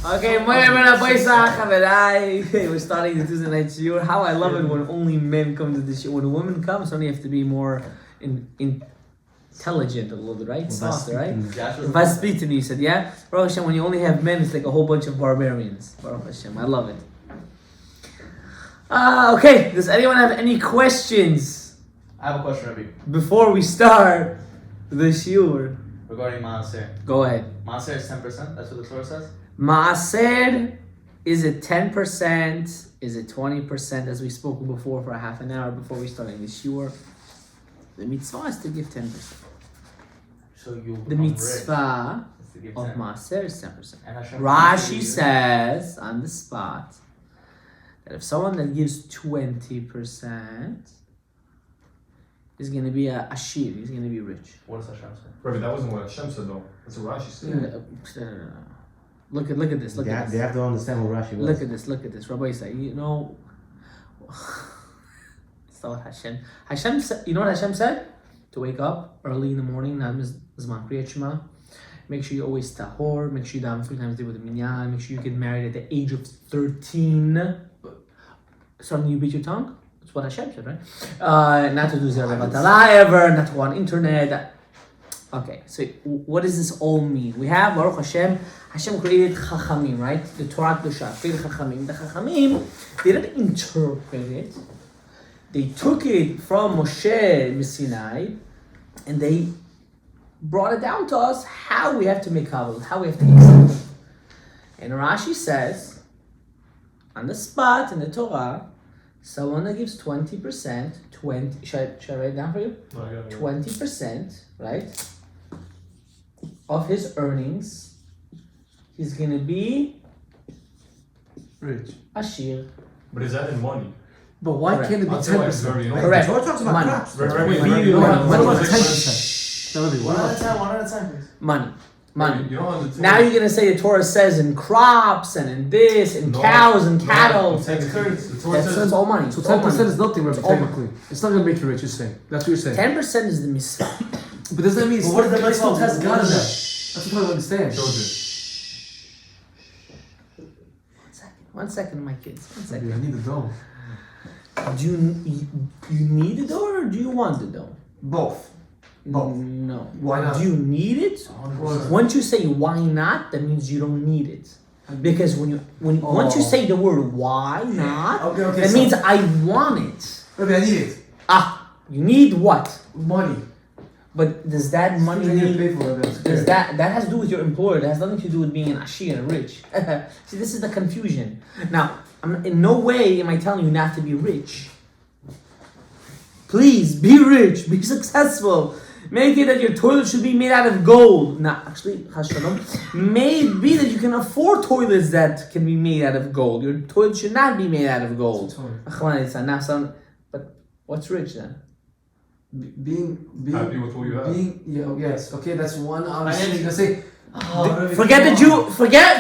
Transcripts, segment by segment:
Okay, we're starting the Tuesday night shiur. How I love it when only men come to the shiur. When a woman comes, only have to be more intelligent a little bit, right? Softer, right? Vaspitini, you said, yeah? Baruch Hashem, when you only have men, it's like a whole bunch of barbarians. Baruch Hashem, I love it. Okay, does anyone have any questions? I have a question, Rabbi. Before we start the shiur. Regarding Maaser. Go ahead. Maaser is 10%, that's what the Torah says? Maaser, is it 10%? Is it 20%? As we spoke before for a half an hour before we started the shiur. The mitzvah is to give 10%. So you the mitzvah of Maaser is 10%. Rashi says on the spot that if someone that gives 20% is going to be a ashir, he's going to be rich. What does Hashem say? Rabbi, that wasn't what Hashem said though. That's what Rashi said. Look at this. Look at this. They have to understand what Rashi was. Look at this. Rabbi say, you know, it's not what Hashem. Hashem said, you know what Hashem said? To wake up early in the morning, Zman Kriyat Shema. Make sure you always tahor. Make sure you daven 3 times a day with the minyan. Make sure you get married at the age of 13. Suddenly you beat your tongue. That's what Hashem said, right? Not to do zera batala ever, not to go on internet. Okay, so what does this all mean? We have Baruch Hashem. Hashem created Chachamim, right? The Torah Kedusha created Chachamim. The Chachamim, they didn't interpret it. They took it from Moshe Sinai, and they brought it down to us how we have to make kavod, how we have to accept it. And Rashi says, on the spot in the Torah, someone that gives 20%, should I write it down for you? 20%, right, of his earnings, he's going to be rich. Ashir. But is that in money? But why can't it be 10%? Correct. Torah talks about Money. crops. What about 10%? One at a time, please. Money. You know, on the Now you're gonna say the Torah says in crops and in this and cows and cattle. That's all money. So It's all 10% money. is nothing, Rabbi, It's all technically. It's not going to make you rich, you're saying. That's what you're saying. 10% is the mitzvah. But does that mean But what does the mitzvah still test do? God in that? That's what I don't understand. Children. 1 second, my kids. 1 second. I need the dough. Do you need the dough or do you want the dough? Both. Both. No. Why not? Do you need it? 100%. Once you say why not, that means you don't need it. Because once you say the word why not, that means I want it. Rabbi, I need it. You need what? Money. But does that money I need to need? pay for it. Does that has to do with your employer? That has nothing to do with being an ashir and rich. See, this is the confusion. Now, in no way am I telling you not to be rich. Please be rich, be successful. Make it that your toilet should be made out of gold. Now, actually, maybe that you can afford toilets that can be made out of gold. Your toilet should not be made out of gold. But what's rich then? Being Happy with what you have. Yes. Okay, that's one. Obviously, you're gonna say. Forget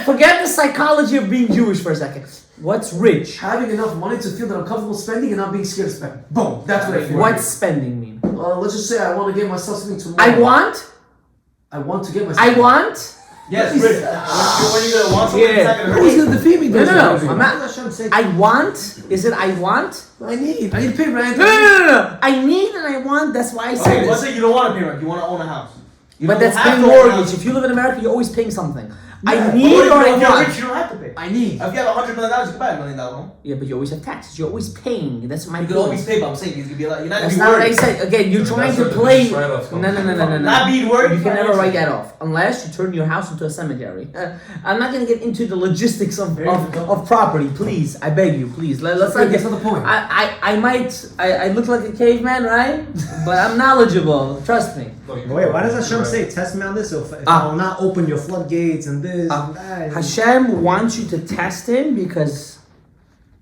the psychology of being Jewish for a second. What's rich? Having enough money to feel that I'm comfortable spending and not being scared to spend. Boom. That's what I feel. What's spending mean? Let's just say I want to get myself something tomorrow. I want to get myself. Yes, rich. When you're going to want something, it's not going to hurt Who's you. gonna defeat me? No. I'm not. Hashem I want. Is it I want? I need to pay rent. No. I need and I want. That's why I said Okay, let's this. say you don't want to pay rent. You want to own a house. But that's paying mortgage. If you live in America, you're always paying something. I But need if or I you're rich, want. you don't have to pay. I need. If you have $100 million, you can buy $1 million home. Yeah, but you always have taxes. You're always paying. That's my You can point. always pay, but I'm saying you're not going That's to be not what I worried. said. Again, you're trying to That's play. where the write-offs come No. Not being worried. You can never write that off unless you turn your house into a cemetery. I'm not gonna get into the logistics of property. Please, I beg you, please. Let's not get. That's not the point. I look like a caveman, right? But I'm knowledgeable. Trust me. Wait, why does Hashem say test me on this? If I will not open your floodgates and this and that. Hashem wants you to test him because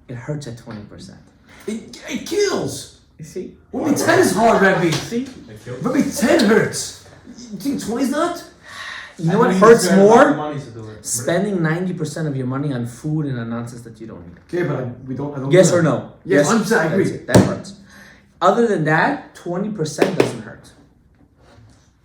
it hurts at 20%. It kills. You see? Only 10 is hard, Rabbi. See? Rabbi, 10 hurts. You think 20 is not? You know what hurts more? Money to do it. Spending 90% of your money on food and on nonsense that you don't need. Okay, but I don't. Yes or no? Yes, 100%, I agree. That hurts. Other than that, 20% doesn't hurt.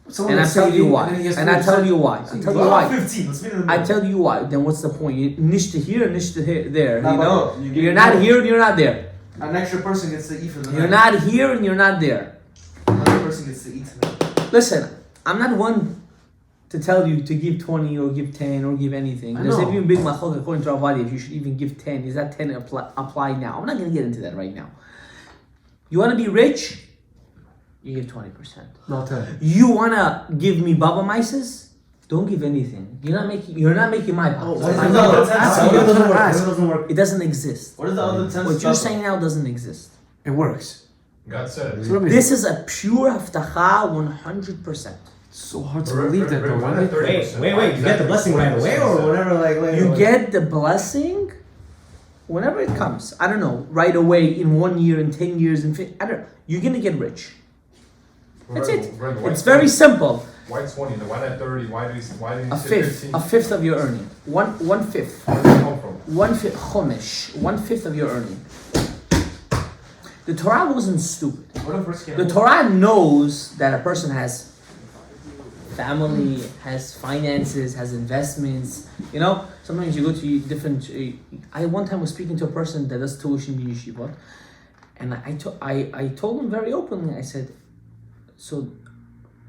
Someone And I that's tell you sucking, why. then he has And I 40%. tell you why. I tell you why. 15. Let's meet in the I middle. tell you why. Then what's the point? You nish to here, nish to there. Nah, You but know, look, you get you're not more. here and you're not there. An extra person gets to eat for the You're night. not here and you're not there. Another person gets to eat tonight. Listen, I'm not one to tell you to give 20 or give 10 or give anything. I There's know. even big machok according to our body if you should even give 10. Is that 10 apply now? I'm not going to get into that right now. You want to be rich? You give 20%. Not 10. You want to give me baba mices? Don't give anything. You're not making my Oh, baba. what is I'm the not- other 10 It stuff? doesn't work. Ask. It doesn't work. It doesn't exist. What is the other 10 What you're stuff? saying now doesn't exist. It works. God said. That's what I mean. This is a pure haftacha 100%. It's so hard to believe that though, Why right? not 30%? Wait. You get the blessing right away or whatever? Like You get the blessing whenever it comes. I don't know, right away in 1 year, in 10 years, I don't know. You're gonna get rich. That's it. It's very simple. Why 20? Why not 30? Why did he A say fifth, 15? a fifth of your earning. One fifth. Where did it come from? 1/5 chomesh. 1/5 of your earning. The Torah wasn't stupid. What if we're The Torah knows that a person has family, has finances, has investments. You know, sometimes you go to different. I one time was speaking to a person that does tuition in yeshiva, and I told him very openly. I said, so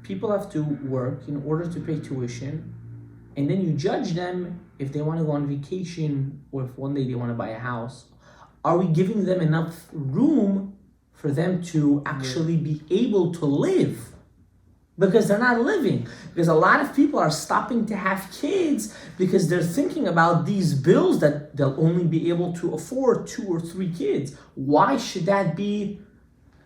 people have to work in order to pay tuition, and then you judge them if they want to go on vacation or if one day they want to buy a house. Are we giving them enough room for them to actually be able to live? Because they're not living. Because a lot of people are stopping to have kids because they're thinking about these bills that they'll only be able to afford 2 or 3 kids. Why should that be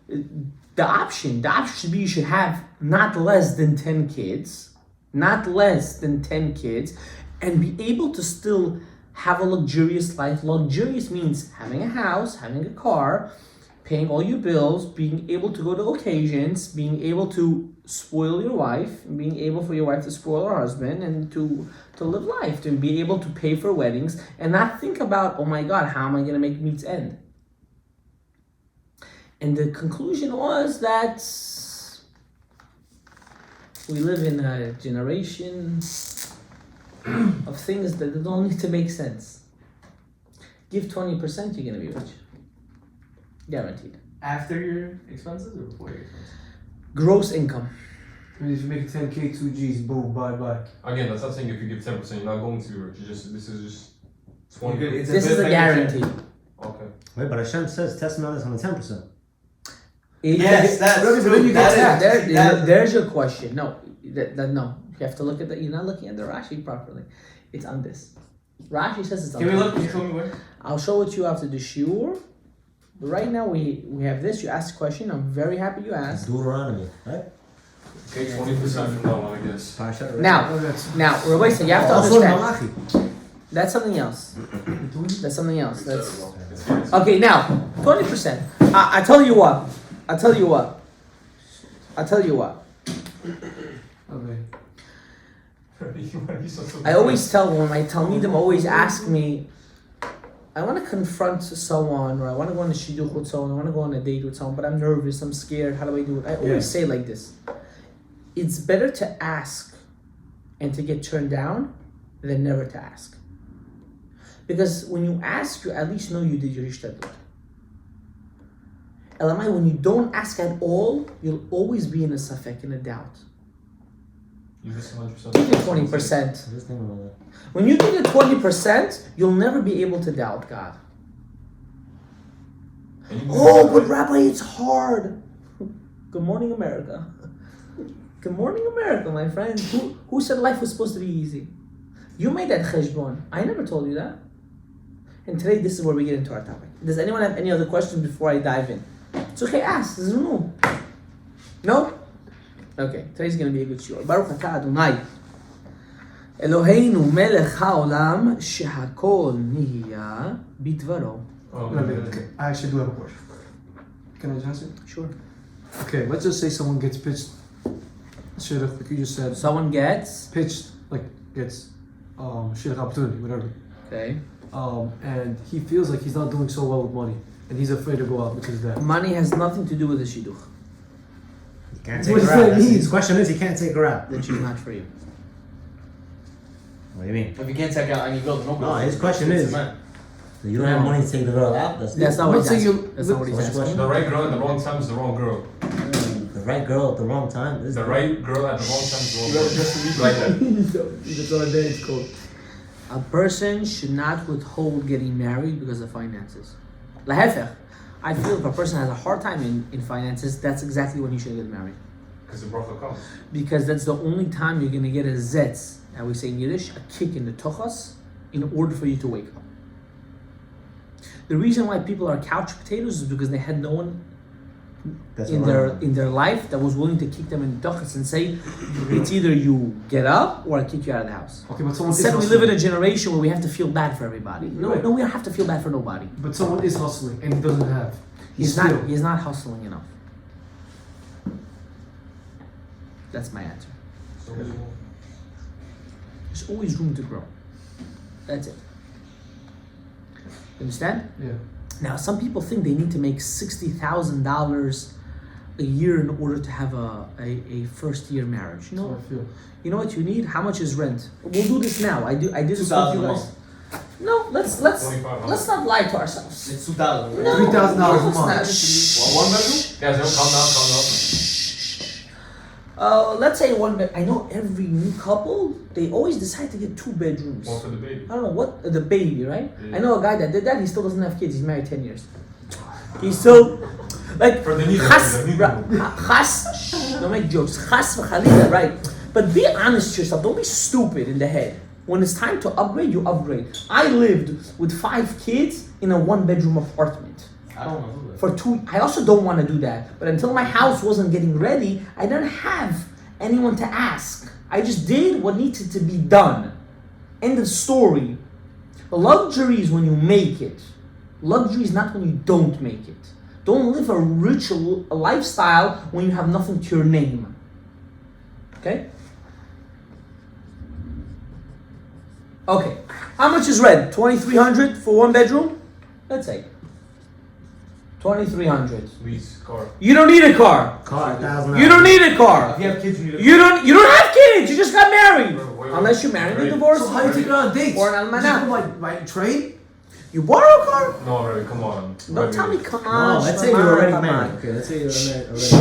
the option? The option should be you should have not less than 10 kids, not less than 10 kids, and be able to still have a luxurious life. Luxurious means having a house, having a car, paying all your bills, being able to go to occasions, being able to spoil your wife, being able for your wife to spoil her husband, and to live life, to be able to pay for weddings, and not think about, oh my God, how am I going to make meets end? And the conclusion was that we live in a generation of things that don't need to make sense. Give 20%, you're going to be rich. Guaranteed. after your expenses or before your expenses? Gross income. I mean, if you make 10K, 2 G's, boom, bye. Again, that's not saying if you give 10%, you're not going to be rich. This is just 20. It's This is a bit like guarantee. Okay. Wait, but Hashem says test me on this on the 10%. Yes, that's Whatever, true. then you get That Yeah, is- that- there's your question. No, no. You have to look at that. You're not looking at the Rashi properly. It's on this. Rashi says it's on Can we this. look? Can you show me where? I'll show it to you after the shiur. But right now we have this. You asked a question. I'm very happy you asked. Deuteronomy, right? Okay, 20% from now on, I guess. Parashat, right? Now, Oh, that's Rabbi said you have to Also in understand. Malachi. That's something else. That's something else. That's It's fine. okay. Now, 20%. I tell you what. okay. I always tell when my Talmidim always ask me, I want to confront someone or I want to go on a shidduch with someone, I want to go on a date with someone, but I'm nervous, I'm scared, how do I do it? I always Yes. say like this, it's better to ask and to get turned down than never to ask. Because when you ask, you at least know you did your ishtadlut. Elamai, when you don't ask at all, you'll always be in a safek, in a doubt. You just 100%. Give it 20%. Just think about that. When you give it 20%, you'll never be able to doubt God. And you Oh, but Rabbi, it's hard. Good morning, America. Good morning, America, my friend. Who said life was supposed to be easy? You made that cheshbon. I never told you that. And today, this is where we get into our topic. Does anyone have any other questions before I dive in? It's okay, ask. There's no. No? Okay, today's going to be a good shiur. Baruch atah Adonai. Eloheinu melech haolam shehakol nihiya bidvaro. Oh, Wait a okay. minute, I actually do have a question. Can I just ask it? Sure. Okay, let's just say someone gets pitched, shidduch, like you just said, Someone gets. pitched, like gets shidduch opportunity, whatever. Okay. And he feels like he's not doing so well with money, and he's afraid to go out because of that. Money has nothing to do with the shidduch. You can't take What her does out. that mean? His question is, he can't take her out. Then she's not for you. What do you mean? If you can't take out any girl, then no girl. No, his question It's is- a man. You don't have money to take the girl out. That's That's not what he's Let's say asking. you- That's not what he's What's the asking. The right girl at the wrong time is the wrong girl. the right girl at the wrong time. This is The right girl at the wrong time is the wrong You girl. gotta just leave Like that. That's what I did. It's called. A person should not withhold getting married because of finances. Lahefech. I feel if a person has a hard time in finances, that's exactly when you should get married. Because the bracha comes. Because that's the only time you're gonna get a zetz, and we say in Yiddish, a kick in the tochas, in order for you to wake up. The reason why people are couch potatoes is because they had no one That's in what their life that was willing to kick them in the tochas and say, it's either you get up or I kick you out of the house. Okay, but someone is Instead, we hustling. live in a generation where we have to feel bad for everybody. No, Right. no, we don't have to feel bad for nobody. But someone is hustling and he doesn't have. He's still- not hustling enough. That's my answer. So, There's always room to grow. That's it. You understand? Yeah. Now, some people think they need to make $60,000 a year in order to have a first year marriage. That's what I feel. You know what you need? How much is rent? We'll do this now. I did this with 2,000 you a guys. month. No, let's 2,500. not lie to ourselves. It's 2,000. No, $3,000 a it's month. not. Shh. One bedroom? Guys, don't calm down, calm down. Let's say one bed. I know every new couple, they always decide to get 2 bedrooms. One for the baby. I don't know what the baby, right? Yeah. I know a guy that did that. He still doesn't have kids. He's married 10 years. He's still like For the needle, chas, the needle. chas. Don't make jokes. Chas v'chalila, right? But be honest to yourself. Don't be stupid in the head. When it's time to upgrade, you upgrade. I lived with 5 kids in a 1-bedroom apartment. I don't know. For 2, I also don't want to do that. But until my house wasn't getting ready, I didn't have anyone to ask. I just did what needed to be done. End of story. Luxury is when you make it. Luxury is not when you don't make it. Don't live a ritual, a lifestyle when you have nothing to your name. Okay? Okay. How much is rent? 2,300 for 1 bedroom? Let's say 2,300. Lease, car. You don't need a car. Car, $1,000. You don't need a car. If you have kids, you need a You don't have kids. You just got married. Wait, Unless you're married and wait. divorced. So how do you take it on dates? Or an You just almanach. go by train? You borrow a car? No, Ray, come on. Don't tell me come on. No, let's say come you're on, already come married. on. Okay, let's say you're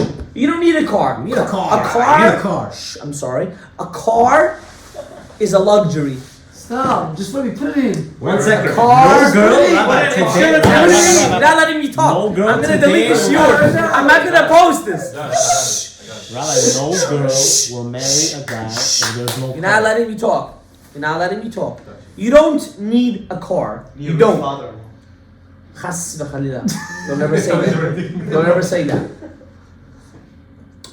already. You don't need a car. You need a car. A car? You need a car. Shh, I'm sorry. A car is a luxury. Stop. Just let me put it in. 1 second. Car. No girl. Wait, I'm wait, not wait, today. You're not letting me talk. No girl I'm gonna today. delete this yours. I'm not gonna post this. Yeah, I got it. I got it. Rabbi, no girl will marry a guy if there's no You're car. not letting me talk. You're not letting me talk. You don't need a car. You don't. Father. Chas v'chalila. Don't ever say that. Don't ever say that.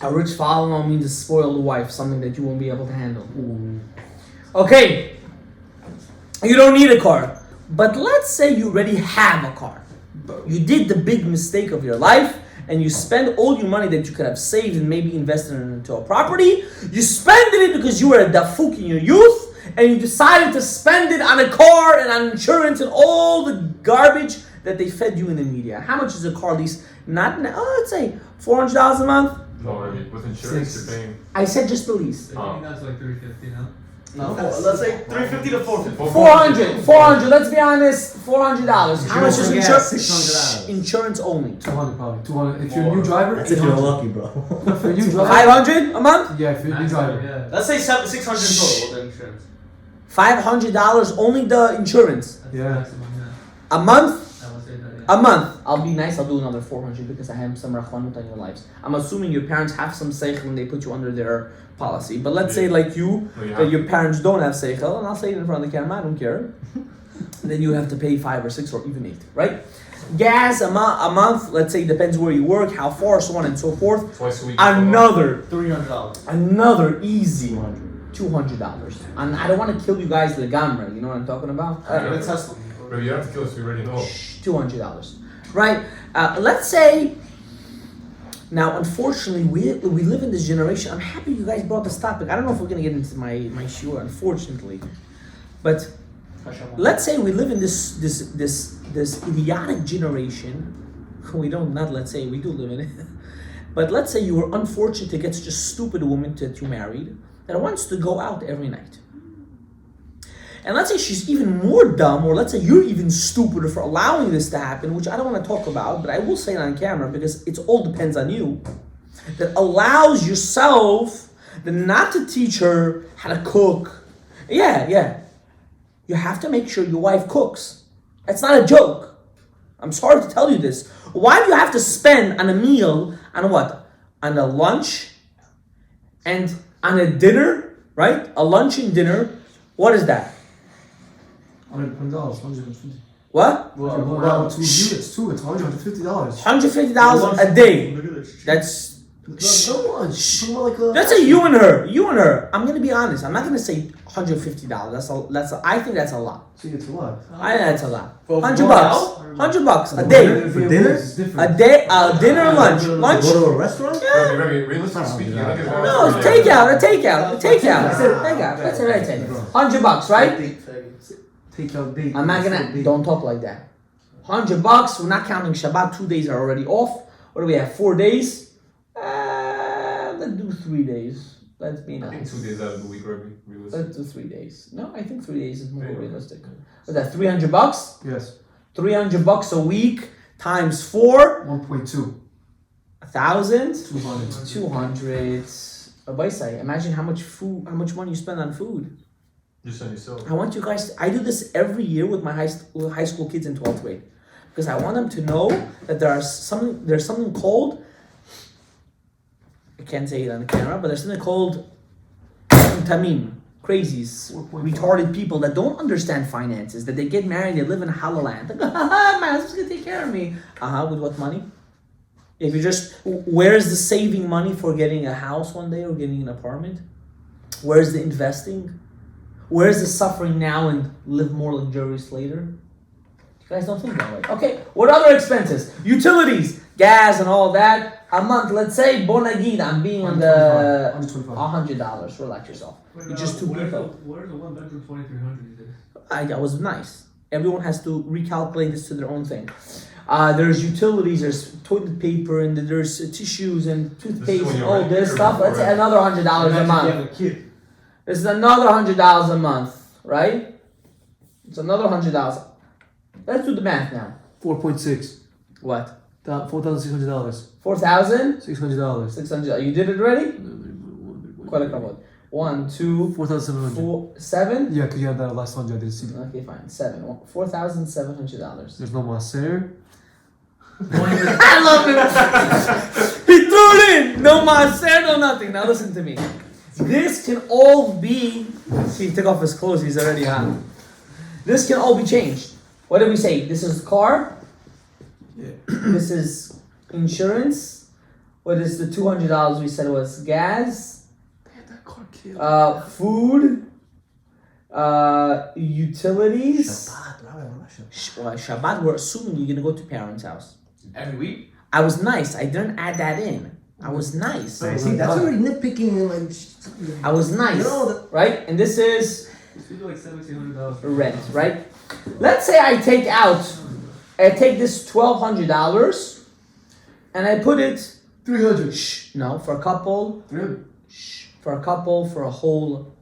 A rich father-in-law means a spoiled wife, something that you won't be able to handle. Okay. You don't need a car. But let's say you already have a car. You did the big mistake of your life and you spend all your money that you could have saved and maybe invested into a property. You spent it because you were a dafuk in your youth and you decided to spend it on a car and on insurance and all the garbage that they fed you in the media. How much is a car lease? Let's say $400 a month. No, Ray, with insurance, you're paying. I said just the lease. That's like 350 now. No, let's say 350 to 450. 400, let's be honest, $400. How much is Insurance, insurance? $600. Insurance only. 200 probably. 200. If you're a new driver, That's if you're 800. lucky, bro. If you're a new driver, 500 a month? yeah, if you're a new driver. Yeah. Let's say 600 total with the insurance. $500 only the insurance. That's Yeah. the maximum, yeah. A month? I would say that, yeah. A month. I'll be nice, I'll do another 400 because I have some rachmanut on your lives. I'm assuming your parents have some seichel when they put you under their policy. But let's say like you, No, you that have your parents don't have seichel, and I'll say it in front of the camera, I don't care. Then you have to pay 5 or 6 or even 8, right? Gas a month, let's say depends where you work, how far, so on and so forth. Twice a week. Another $300. easy $200. And I don't want to kill you guys legamre, you know what I'm talking about? Get a Tesla. Ray, you don't have to kill us, we already know. $200, right? Let's say, now unfortunately we live in this generation. I'm happy you guys brought this topic. I don't know if we're gonna get into my shiur, unfortunately, but let's say we live in this idiotic generation. We don't, not let's say, we do live in it. But let's say you were unfortunate to get such a stupid woman that you married that wants to go out every night. And let's say she's even more dumb, or let's say you're even stupider for allowing this to happen, which I don't want to talk about, but I will say it on camera because it all depends on you. That allows yourself not to teach her how to cook. Yeah. You have to make sure your wife cooks. That's not a joke. I'm sorry to tell you this. Why do you have to spend on a meal on what? On a lunch and on a dinner, right? A lunch and dinner. What is that? $120, $150. What? Well, 2 units too. It's $150. $150 a day. That's So much. Like that's a you and her. I'm gonna be honest. I'm not gonna say $150. I think that's a lot. See, it's a lot. I think that's a lot. For $100. going $100 a day. For dinner? A day. Dinner or lunch. Lunch. Go to a restaurant? Remy, realistically speaking, I think it's No, it's takeout. A takeout. That's what I say. $100, right? Take out date. I'm not gonna. Don't talk like that. $100. We're not counting Shabbat. 2 days are already off. What do we have? 4 days. Let's do 3 days. Let's be I think nice. 2 days out of the week, Remy, realistically. Let's do 3 days. No, I think 3 days is more realistic. What's that? $300? Yes. $300 a week times 4. 1.2. 1,000. 200. 200. Abaisai, imagine how much money you spend on food. Just on yourself. I want you guys. I do this every year with my high school kids in 12th grade, because I want them to know that there's something called. I can't say it on the camera, but there's something called tamim, crazies, 4.5. retarded people that don't understand finances. That they get married, they live in halal land. Like, my husband's gonna take care of me. With what money? If you just, where's the saving money for getting a house one day or getting an apartment? Where's the investing? Where's the suffering now and live more luxurious later? You guys don't think that way. Okay, what other expenses? Utilities, gas and all that. A month, let's say, bonagid, I'm being on the $100. Relax yourself. You're just two people. What are the 1 bedroom 2,300 these days? That was nice. Everyone has to recalculate this to their own thing. There's utilities, there's toilet paper, and there's tissues and toothpaste and all this stuff. Let's say another $100 a month. This is another $100 a month, right? It's another $100. Let's do the math now. 4.6. What? $4,600. 4,000? $600. 600. You did it already? Quite a couple. 1, 2, 4,700. 4, 7? Yeah, because you had that last one. I didn't see that. Okay, fine. 7. $4,700. There's no maser. I love it. He threw it in. No maser, no nothing. Now listen to me. This can all be. See, he took off his clothes. He's already on. This can all be changed. What did we say? This is car. Yeah. This is insurance. What is the $200 we said was gas? That car killed. Food. Utilities. Shabbat. We're assuming you're gonna go to parents' house. Every week? I was nice. I didn't add that in. I was nice. See, that's already nitpicking and like. I was nice, You know, right? And this is It's usually like $1,700. rent, right? Let's say I take this $1,200 and I put it. 300. No, for a couple. 300. For a couple for a whole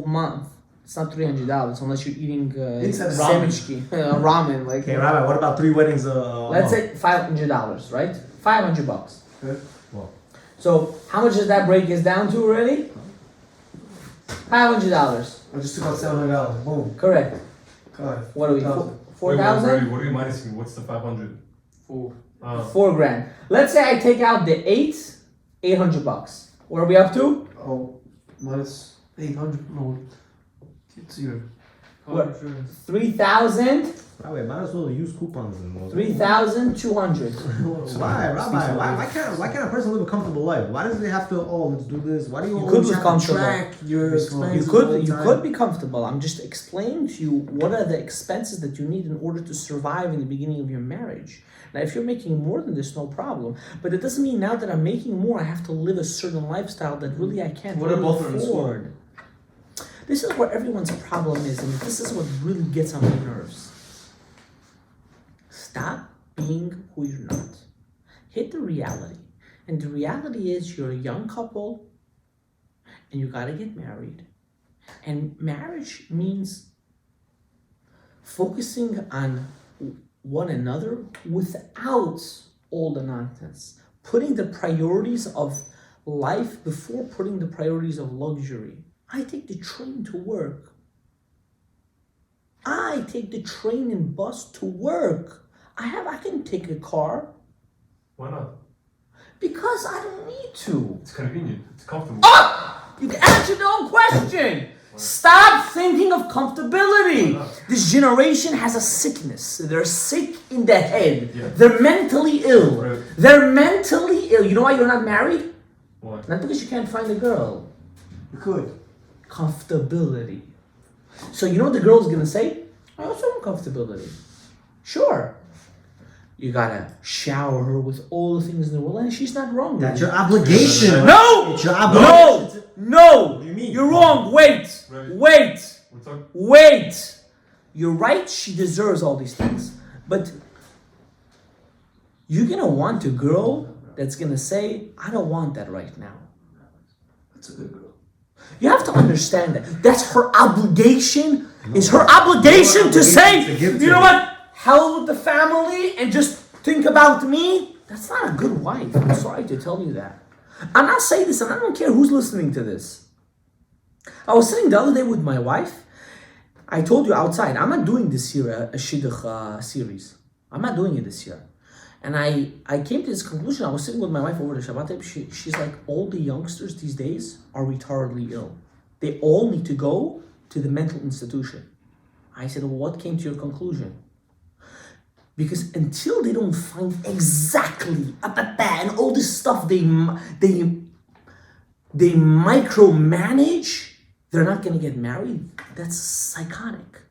month. It's not $300 unless you're eating semichki, ramen. Like. Okay, Rabbi, what about 3 weddings? Let's say $500, right? $500. Okay. So how much does that break us down to already? $500. I just took out $700. Boom. Correct. God. What are we? 4,000? What are you minusing? What's the 500? 4. $4,000. Let's say I take out the $800. What are we up to? Oh, minus 800. No. It's zero. Car insurance. 3,000. Rabbi, might as well use coupons and more. 3,200. Why, Rabbi? Why can't a person live a comfortable life? Why does it have to? Oh, let's do this. Why do you You always could be have comfortable. to track your expenses? You could be comfortable. I'm just explaining to you what are the expenses that you need in order to survive in the beginning of your marriage. Now, if you're making more than this, no problem. But it doesn't mean now that I'm making more, I have to live a certain lifestyle that really I can't What if really both are in school? afford. This is where everyone's problem is, and this is what really gets on my nerves. Stop being who you're not. Hit the reality And the reality is, you're a young couple and you gotta get married. And marriage means focusing on one another without all the nonsense. Putting the priorities of life before putting the priorities of luxury. I take the train to work. I take the train and bus to work. I can take a car. Why not? Because I don't need to. It's convenient. It's comfortable. Oh! You answered the whole question. Stop thinking of comfortability. This generation has a sickness. They're sick in the head. Yeah. They're mentally ill. Right. They're mentally ill. You know why you're not married? Why? Not because you can't find a girl. You could. Comfortability. So you know what the girl's gonna say? I also want comfortability. Sure. You gotta shower her with all the things in the world, and she's not wrong. That's really. your obligation. No! It's your obligation. No! What do you mean? You're wrong. Wait. Right. Wait. We're talking. Wait. You're right. She deserves all these things, but you're gonna want a girl that's gonna say, "I don't want that right now." That's a good girl. You have to understand that. That's her obligation. It's her obligation to say, to give to you know her. what? Hell with the family and just think about me. That's not a good wife. I'm sorry to tell you that. I'm not saying this, and I don't care who's listening to this. I was sitting the other day with my wife. I told you outside, I'm not doing this year a Shidduch series. I'm not doing it this year. And I came to this conclusion. I was sitting with my wife over the Shabbat. She's like, all the youngsters these days are retardedly ill. They all need to go to the mental institution. I said, well, what came to your conclusion? Because until they don't find exactly and all this stuff they micromanage, they're not going to get married. That's psychotic.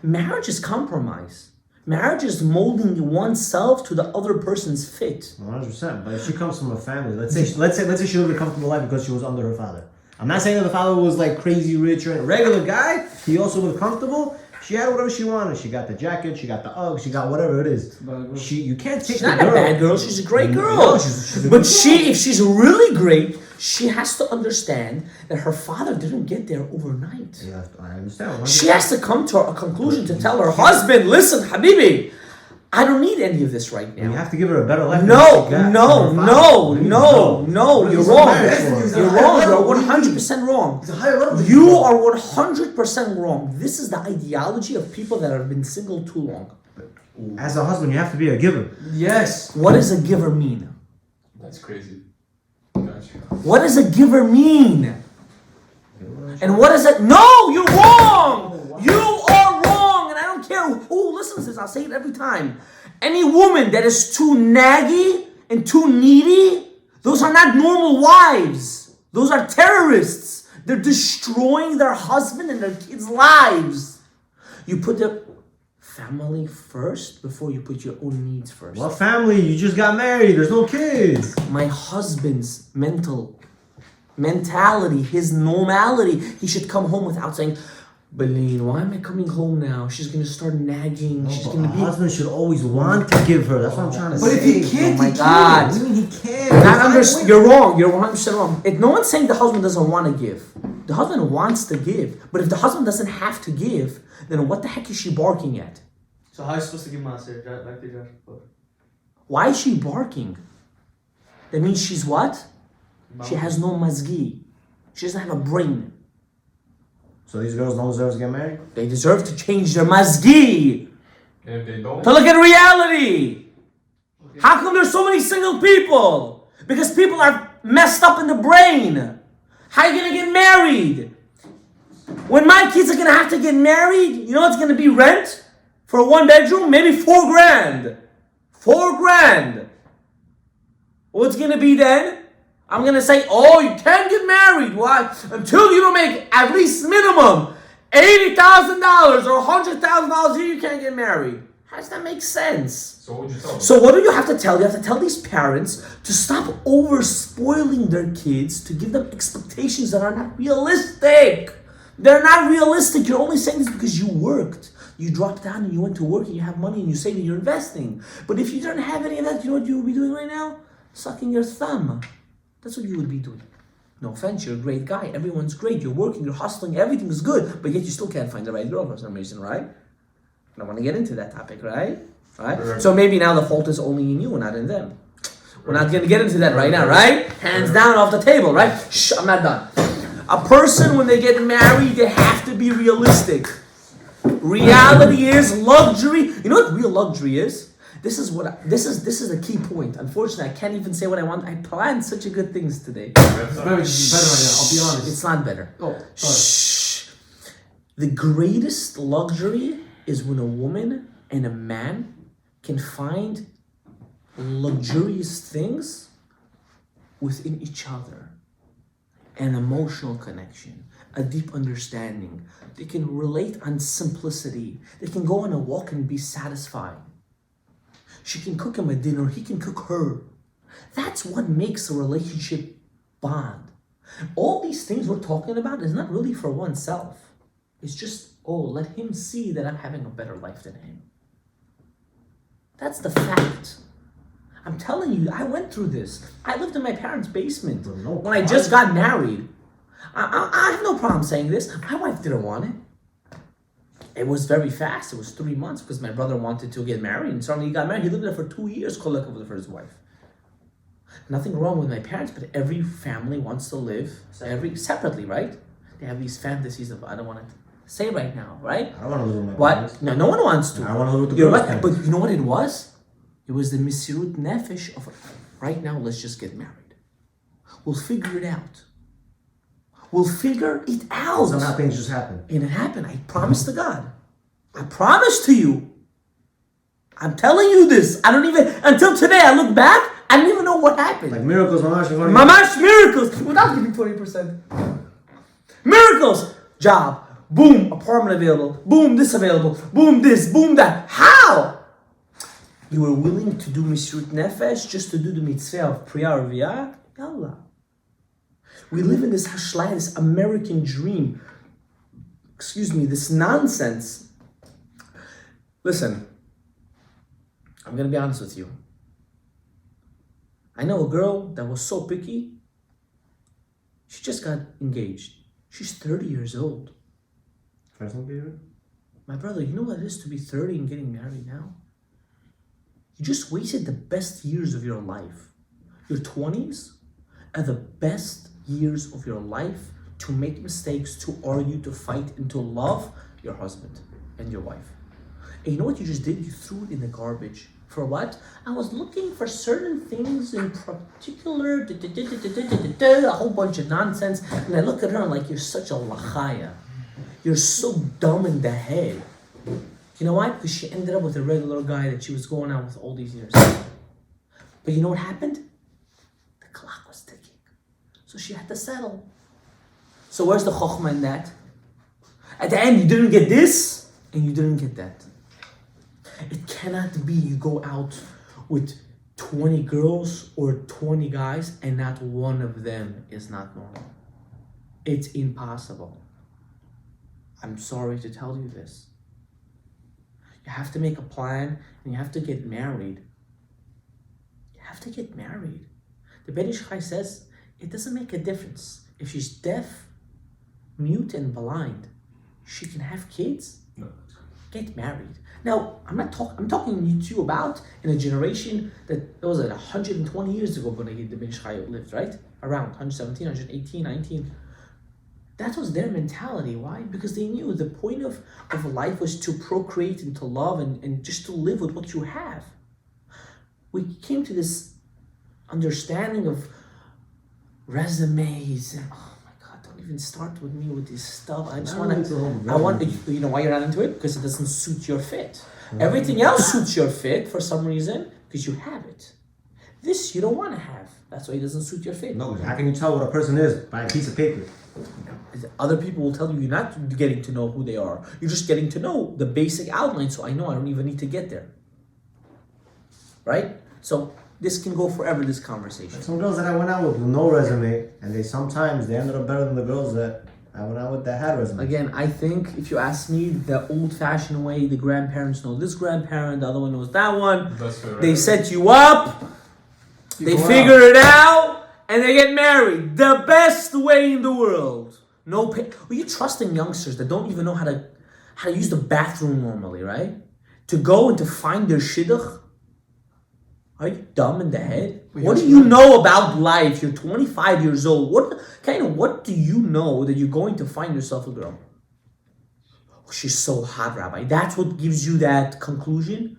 Marriage is compromise. Marriage is molding oneself to the other person's fit. 100%. But if she comes from a family, let's say she lived a comfortable life because she was under her father. I'm not saying that the father was like crazy rich or a regular guy. He also was comfortable. She had whatever she wanted. She got the jacket. She got the Ugg. She got whatever it is. You can't take She's the not girl. a bad girl. She's a great girl. No, she's a But good if she's really great, she has to understand that her father didn't get there overnight. Yeah, I understand. 100%. She has to come to a conclusion to tell her husband, listen, Habibi, I don't need any of this right You now. have to give her a better life. No, than she got no, from her no, father. no, What you're is wrong. marriage for? You're wrong. You're 100% wrong. It's a higher level. You are 100% wrong. This is the ideology of people that have been single too long. As a husband, you have to be a giver. Yes. What does a giver mean? That's crazy. Gotcha. What does a giver mean? And what is it? No, you're wrong. You are wrong. And I don't care who listens to this. I'll say it every time. Any woman that is too naggy and too needy, those are not normal wives. Those are terrorists. They're destroying their husband and their kids' lives. You put the family first before you put your own needs first. What family? You just got married. There's no kids. My husband's mentality, his normality, he should come home without saying, Beline, why am I coming home now? She's going to start nagging. She's But going a to be... husband should always want to give her. That's what I'm trying to But say. if he can't, Oh my he God. What do you mean he can't? You're wrong. You're 100% wrong. No one's saying the husband doesn't want to give. The husband wants to give. But if the husband doesn't have to give, then what the heck is she barking at? So how are you supposed to give master? Like the Why is she barking? That means she's what? She has no mazgi. She doesn't have a brain. So these girls don't deserve to get married? They deserve to change their mazgi. And if they don't, To look at reality. How come there's so many single people? Because people are messed up in the brain. How are you going to get married? When my kids are going to have to get married, you know what's going to be rent? For a 1 bedroom? Maybe $4,000. $4,000. What's going to be then? I'm going to say, oh, you can't get married. Why? Until you don't make at least minimum $80,000 or $100,000 a year, you can't get married. How does that make sense? so what would you tell them? So what do you have to tell? You have to tell these parents to stop over spoiling their kids, to give them expectations that are not realistic. They're not realistic. You're only saying this because you worked. You dropped down and you went to work and you have money and you say that you're investing. But if you don't have any of that, you know what you would be doing right now? sucking your thumb. That's what you would be doing. No offense, you're a great guy. Everyone's great. You're working, you're hustling, everything's good. But yet you still can't find the right girl for some reason, right? I don't want to get into that topic, right? Right? So maybe now the fault is only in you and not in them. We're not going to get into that right now, right? Hands down off the table, right? Shh, I'm not done. A person, when they get married, they have to be realistic. Reality is luxury. You know what real luxury is? This is the key point. Unfortunately, I can't even say what I want. I planned such a good things today. It's better right now, I'll be honest. It's not better. Oh, sorry. Shh. The greatest luxury is when a woman and a man can find luxurious things within each other. An emotional connection, a deep understanding. They can relate on simplicity. They can go on a walk and be satisfied. She can cook him a dinner, he can cook her. That's what makes a relationship bond. All these things we're talking about is not really for oneself. It's just, let him see that I'm having a better life than him. That's the fact. I'm telling you, I went through this. I lived in my parents' basement when I just got married. I have no problem saying this. My wife didn't want it. It was very fast. It was 3 months because my brother wanted to get married, and suddenly he got married. He lived there for 2 years collectively for his wife. Nothing wrong with my parents, but every family wants to live separately, right? They have these fantasies of, I don't want to say right now, right? I don't want to live with my parents. No one wants to. I want to live with the You're girls' right, parents. but you know what it was? It was the misirut nefesh of, right now, let's just get married. We'll figure it out. We'll figure it out. Somehow things just happen. And it happened. I promise to God. I promise to you. I'm telling you this. I don't even, until today, I look back, I don't even know what happened. Like miracles, mamash. Mamash miracles, without giving 20%. Miracles. Job. Boom, apartment available. Boom, this available. Boom, this, boom, that. How? You were willing to do Mishrut Nefesh just to do the mitzvah of Priya or Viyah? Yallah. We live in this hashlah, this American dream. This nonsense. Listen, I'm going to be honest with you. I know a girl that was so picky. She just got engaged. She's 30 years old. First engagement? My brother, you know what it is to be 30 and getting married now? You just wasted the best years of your life. Your 20s are the best years of your life to make mistakes, to argue, to fight, and to love your husband and your wife. And you know what you just did? You threw it in the garbage. For what? I was looking for certain things in particular, a whole bunch of nonsense. And I look at her and I'm like, you're such a lachaya. You're so dumb in the head. You know why? Because she ended up with a regular guy that she was going out with all these years. But you know what happened? The clock was ticking. So she had to settle. So where's the chokhmah in that? At the end, you didn't get this, and you didn't get that. It cannot be you go out with 20 girls or 20 guys and not one of them is not normal. It's impossible. I'm sorry to tell you this. You have to make a plan and you have to get married. You have to get married. The Ben Ish Chai says it doesn't make a difference. If she's deaf, mute, and blind, she can have kids. No. Get married. Now, I'm talking to you about in a generation that was 120 years ago when the Ben Ish Chai lived, right? Around 117, 118, 19. That was their mentality. Why? Because they knew the point of life was to procreate and to love and just to live with what you have. We came to this understanding of resumes and oh my God, don't even start with me with this stuff. I want you know why you're not into it? Because it doesn't suit your fit. Everything else suits your fit for some reason because you have it. This you don't want to have. That's why it doesn't suit your fit. No, how can you tell what a person is by a piece of paper? Other people will tell you you're not getting to know who they are. You're just getting to know the basic outline, so I know I don't even need to get there. Right? So this can go forever, this conversation. Some girls that I went out with no resume, and they ended up better than the girls that I went out with that had resumes. Again, I think if you ask me the old-fashioned way, the grandparents know this grandparent, the other one knows that one. That's fair, right? They set you up. They figure it out and they get married. The best way in the world. No pay. Well, you're trusting youngsters that don't even know how to use the bathroom normally, right? To go and to find their shidduch. Are you dumb in the head? What do you know about life? You're 25 years old. What do you know that you're going to find yourself a girl? Oh, she's so hot, Rabbi. That's what gives you that conclusion?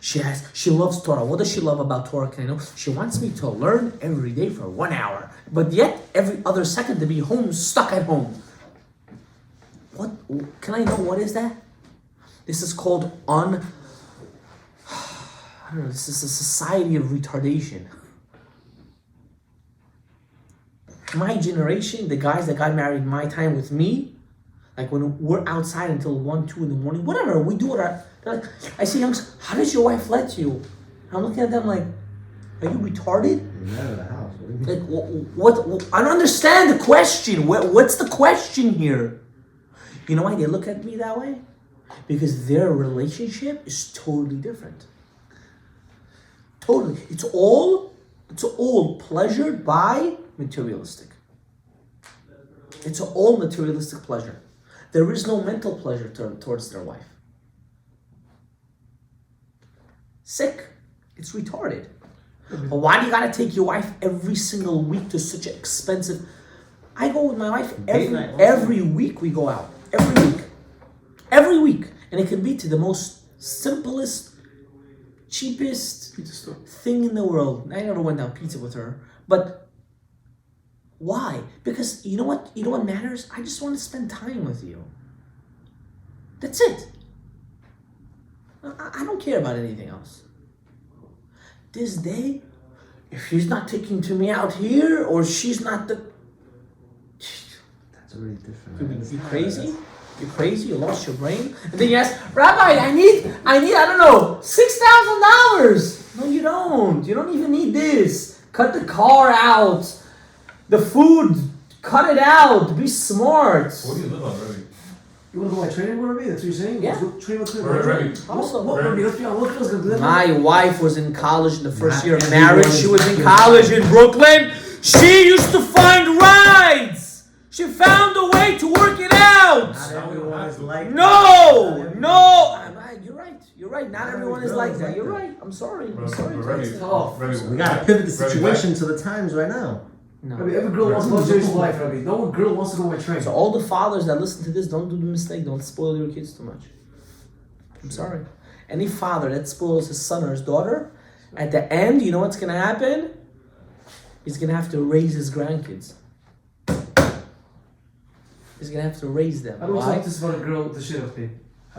She loves Torah. What does she love about Torah? Can I know? She wants me to learn every day for 1 hour. But yet, every other second to be home, stuck at home. What? Can I know what is that? This is called I don't know, this is a society of retardation. My generation, the guys that got married my time with me, like when we're outside until 1, 2 in the morning, whatever, we do it. They're like, I see youngsters, how does your wife let you? I'm looking at them like, are you retarded? You're out of the house. Like, what? I don't understand the question. What's the question here? You know why they look at me that way? Because their relationship is totally different. Totally. It's all pleasured by materialistic. It's all materialistic pleasure. There is no mental pleasure towards their wife. Sick. It's retarded. But why do you gotta take your wife every single week to such an expensive... I go with my wife every week we go out. Every week. And it can be to the most simplest, cheapest thing in the world. I never went down pizza with her. But why? Because you know what? You know what matters? I just want to spend time with you. That's it. I don't care about anything else. This day, if he's not taking to me out here, or she's not the... That's already different. You crazy? You're crazy? You lost your brain? And then you ask, Rabbi, I need, I don't know, $6,000. No, you don't. You don't even need this. Cut the car out. The food, cut it out. Be smart. What do you live on, Rebbe? You want to go on training with me? That's what you're saying? Yeah. Train with Rebbe. Also, What feels going to do that? my wife was in college in the first year of marriage. She was in college in Brooklyn. She used to find rides. She found a way to work it out. Not everyone is like No. You're right. Not everyone is like that. You're right. I'm sorry. I'm sorry. We gotta pivot the situation to the times right now. No. Every girl wants to go to Jason's life, Rabbi. No girl wants to go on my train. So all the fathers that listen to this, don't do the mistake. Don't spoil your kids too much. I'm sorry. Any father that spoils his son or his daughter, at the end, you know what's going to happen? He's going to have to raise his grandkids. He's going to have to raise them. I don't Why? talk this about a girl with the shit of me.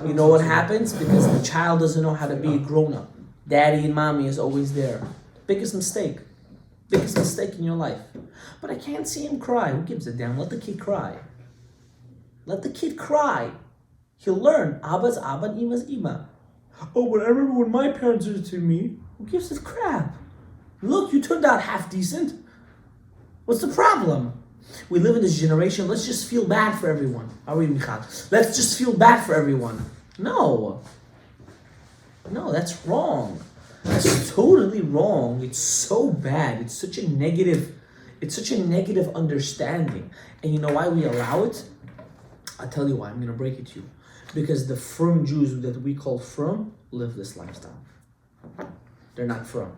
You know what happens? Because the child doesn't know how to be a grown-up. Daddy and mommy is always there. Biggest mistake. Biggest mistake in your life. But I can't see him cry. Who gives a damn? Let the kid cry. Let the kid cry. He'll learn. Abba's Abba and Ima's Ima. Oh, but I remember when my parents did it to me. Who gives a crap? Look, you turned out half decent. What's the problem? We live in this generation. Let's just feel bad for everyone. Are we, Michal? Let's just feel bad for everyone. No, that's wrong. That's totally wrong. It's so bad. It's such a negative understanding. And you know why we allow it? I'll tell you why. I'm going to break it to you. Because the frum Jews that we call frum live this lifestyle. They're not frum.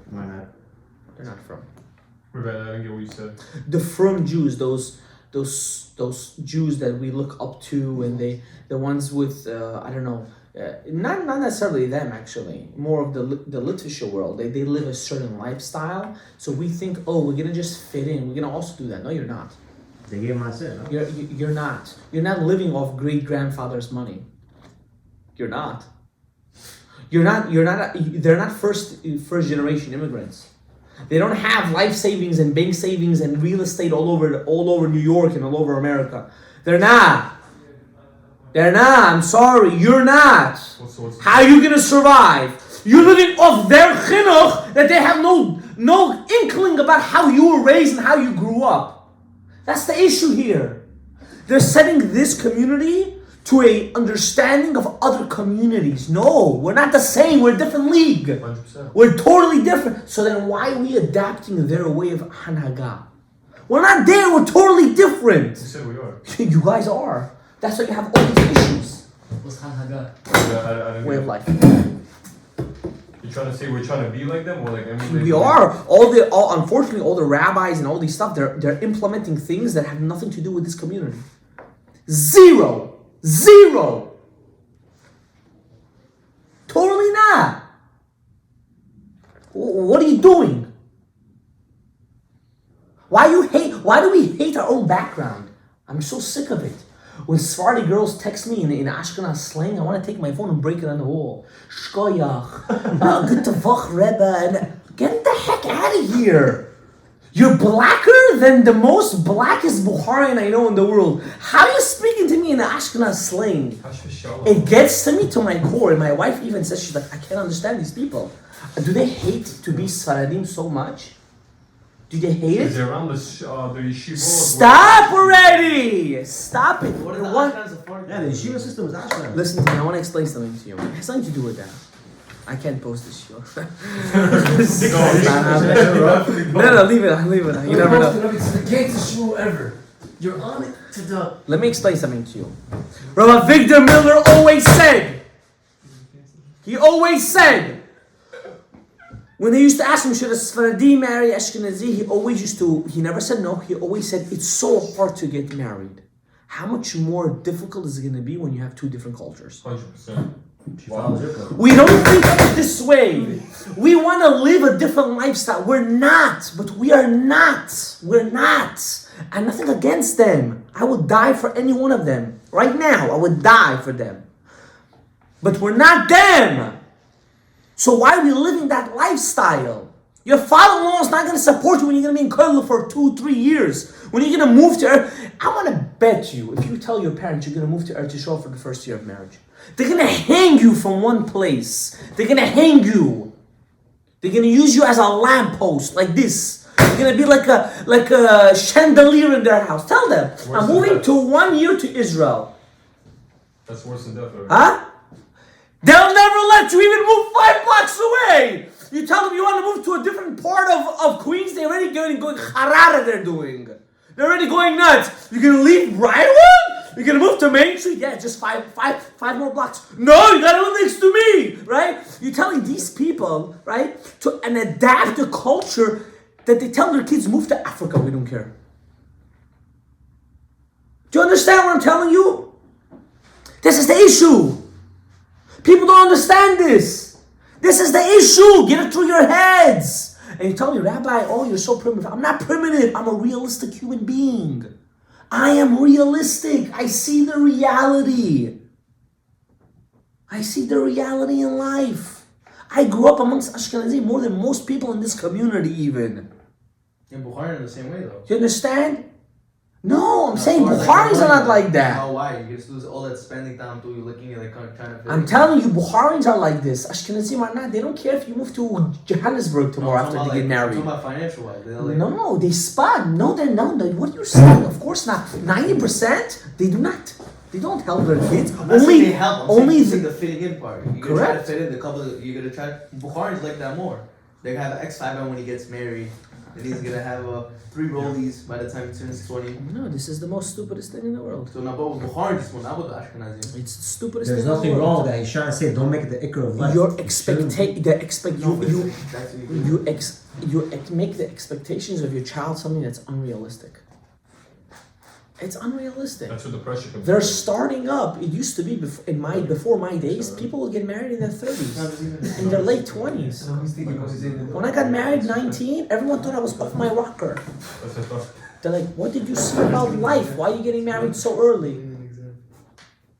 Why not? They're not frum. Rebbe, I didn't get what you said. The frum Jews, those Jews that we look up to, and the ones with not necessarily them actually, more of the Litvish world. They live a certain lifestyle, so we think, oh, we're gonna just fit in. We're gonna also do that. No, you're not. They gave my sin. No? You're not. You're not living off great grandfather's money. You're not. They're not first generation immigrants. They don't have life savings and bank savings and real estate all over New York and all over America. They're not. I'm sorry. You're not. How are you gonna survive? You're living off their chinuch that they have no inkling about how you were raised and how you grew up. That's the issue here. They're setting this community to a understanding of other communities. No, we're not the same. We're a different league. 100%. We're totally different. So then why are we adapting their way of hanhaga? We're not there. We're totally different. You said we are. You guys are. That's why you have all these issues. What's hanhaga? I don't Way of know. life. You're trying to say we're trying to be like them or like emulate We them? are. Unfortunately, all the rabbis and all these stuff, they're implementing things that have nothing to do with this community. Zero. Totally not. What are you doing? Why do we hate our own background? I'm so sick of it. When Sephardi girls text me in Ashkenaz slang, I want to take my phone and break it on the wall. Shkoyach, good tavach Rebbe, and get the heck out of here. You're blacker than the most blackest Bukharian I know in the world. How are you speaking to me in Ashkenaz slang? Hush for sure. It gets to me to my core, and my wife even says, she's like, I can't understand these people. Do they hate to be Sfaradim so much? Do they hate Is it? it around the yeshiva? Stop already! Stop it! What is the What- Ashkenaz Sephardi? Yeah, the yeshiva system is Ashkenaz. Listen to me, I want to explain something to you. It has nothing to do with that. I can't post this show. No, leave it. You never know. It's the greatest show ever. You're on it to the. Let me explain something to you. Rabbi Victor Miller always said, when they used to ask him, should a Sfaradi marry Ashkenazi, he never said no, he always said, it's so hard to get married. How much more difficult is it going to be when you have two different cultures? 100%. She follows your code. We don't think of it this way. We want to live a different lifestyle. We're not, but we are not. We're not. And nothing against them. I would die for any one of them. Right now, I would die for them. But we're not them. So why are we living that lifestyle? Your father-in-law is not going to support you when you're going to be in Kollel for 2-3 years. When you're going to move to Eretz, I want to bet you, if you tell your parents you're going to move to Eretz Yisrael for the first year of marriage, they're going to hang you from one place. They're going to hang you. They're going to use you as a lamppost, like this. You're going to be like a chandelier in their house. Tell them, I'm moving to 1 year to Israel. That's worse than death. Right? Huh? They'll never let you even move 5 blocks away. You tell them you want to move to a different part of Queens, they're already going harara they're doing. They're already going nuts. You're going to leave Briarwood? You're going to move to Main Street? Yeah, just five more blocks. No, you got to live next to me, right? You're telling these people, right, to adapt a culture that they tell their kids, move to Africa, we don't care. Do you understand what I'm telling you? This is the issue. People don't understand this. This is the issue. Get it through your heads. And you tell me, Rabbi, oh, you're so primitive. I'm not primitive. I'm a realistic human being. I am realistic. I see the reality. I see the reality in life. I grew up amongst Ashkenazi more than most people in this community even. In Bukhari in the same way though. You understand? No, I'm Of saying course, Bukharis are not like that. How why? You just lose all that spending time to you looking at like trying to fit I'm in. telling you, Bukharis are like this. Ashkenazim are not. They don't care if you move to Johannesburg tomorrow I'm after talking they get about, married. I'm talking about financial wise. They're like, No, they spot. No, they're not. What are you saying? Of course not. 90%, they do not. They don't help their kids. I'm not saying Only, they help. I'm only saying the, the fitting in part. You're gonna Correct. try to fit in the couple. You're gonna try. Bukhari's like that more. They're gonna have an X5 when he gets married. And he's gonna have 3 rollies by the time he turns 20. no, this is the most stupidest thing in the world. So now, but with Bukhari, this one, not with the Ashkenazi. It's the stupidest There's thing nothing in the wrong world. with that. He's trying to say, don't make it the ikr of life. Your It shouldn't be. make the expectations of your child something that's unrealistic. It's unrealistic. That's where the pressure comes. They're from. starting up. It used to be before my days, people would get married in their 30s, in their late 20s. When I got married 19, everyone thought I was off my rocker. That's a tough. They're like, what did you see about life? Why are you getting married so early?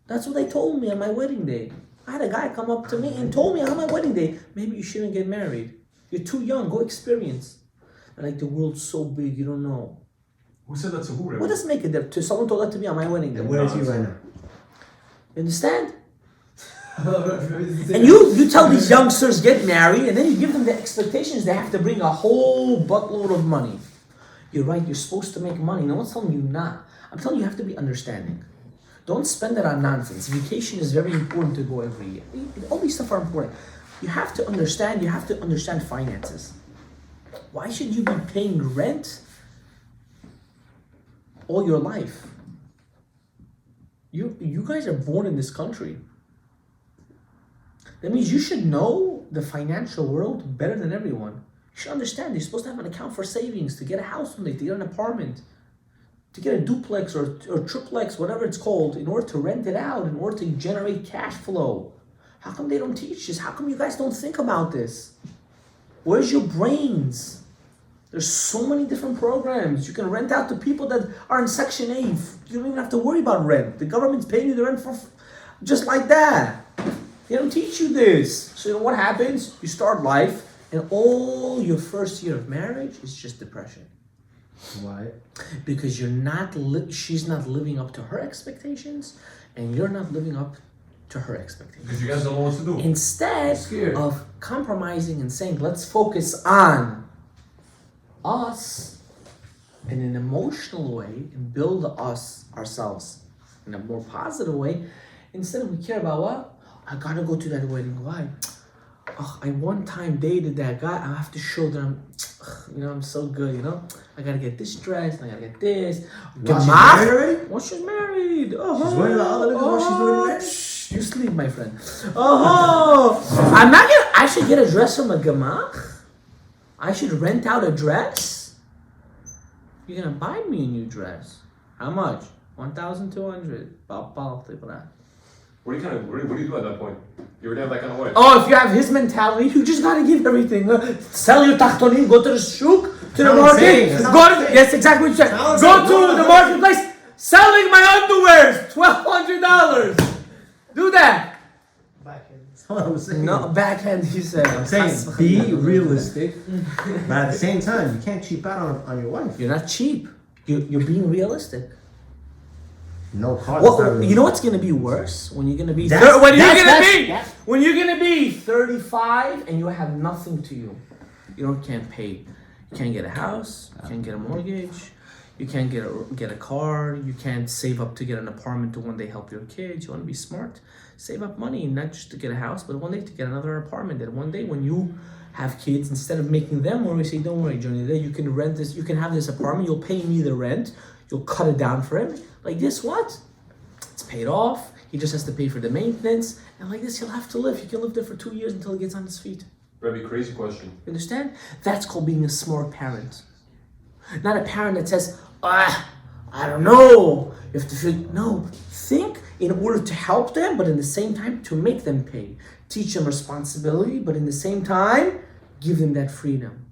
That's what they told me on my wedding day. I had a guy come up to me and told me on my wedding day, maybe you shouldn't get married. You're too young, go experience. They're like, the world's so big, you don't know. Who said that to who? Rebbe? What does it make a difference? Someone told that to me on my wedding day. And where is he right now? You understand? And you tell these youngsters get married, and then you give them the expectations they have to bring a whole buttload of money. You're right, you're supposed to make money. No one's telling you not. I'm telling you, you have to be understanding. Don't spend it on nonsense. Vacation is very important to go every year. All these stuff are important. You have to understand finances. Why should you be paying rent all your life? You guys are born in this country. That means you should know the financial world better than everyone. You should understand you're supposed to have an account for savings, to get a house one day, to get an apartment, to get a duplex or triplex, whatever it's called, in order to rent it out, in order to generate cash flow. How come they don't teach this? How come you guys don't think about this? Where's your brains? There's so many different programs. You can rent out to people that are in Section 8. You don't even have to worry about rent. The government's paying you the rent for just like that. They don't teach you this. So you know what happens? You start life, and all your first year of marriage is just depression. Why? Because she's not living up to her expectations, and you're not living up to her expectations. Because you guys don't know what to do. Instead of compromising and saying, let's focus on us in an emotional way and build ourselves in a more positive way, instead we care about what? I gotta go to that wedding. Why? Oh, I one time dated that guy. I have to show them, I'm so good, I gotta get this dress, and I gotta get this. Well, she's married already? Well, she's married. She's wearing the other niggas while she's doing married? Shh, you sleep, my friend. I should get a dress from a gemach? I should rent out a dress? You're gonna buy me a new dress. How much? 1,200. What do you do at that point? You already have that kind of wife. Oh, if you have his mentality, you just gotta give everything. Sell your tachtonim, go to the shuk, to the market. Yes, exactly what you said. Go to the marketplace, selling my underwears, $1,200. Do that. That's what I'm saying. No, backhand, he said. I'm saying be realistic, but at the same time, you can't cheap out on your wife. You're not cheap. You're being realistic. No car. Well, you know what's gonna be worse when you're gonna be when you're gonna be 35 and you have nothing to you. You can't pay. You can't get a house. You can't get a mortgage. You can't get a car. You can't save up to get an apartment to one day help your kids. You want to be smart. Save up money, not just to get a house, but one day to get another apartment. And one day when you have kids, instead of making them worry, say, don't worry, Johnny, you can rent this. You can have this apartment. You'll pay me the rent. You'll cut it down for him. Like this, what? It's paid off. He just has to pay for the maintenance. And like this, he'll have to live. He can live there for 2 years until he gets on his feet. Rebbe, crazy question. You understand? That's called being a smart parent. Not a parent that says, I don't know. You have to think. No, think in order to help them, but in the same time to make them pay. Teach them responsibility, but in the same time, give them that freedom.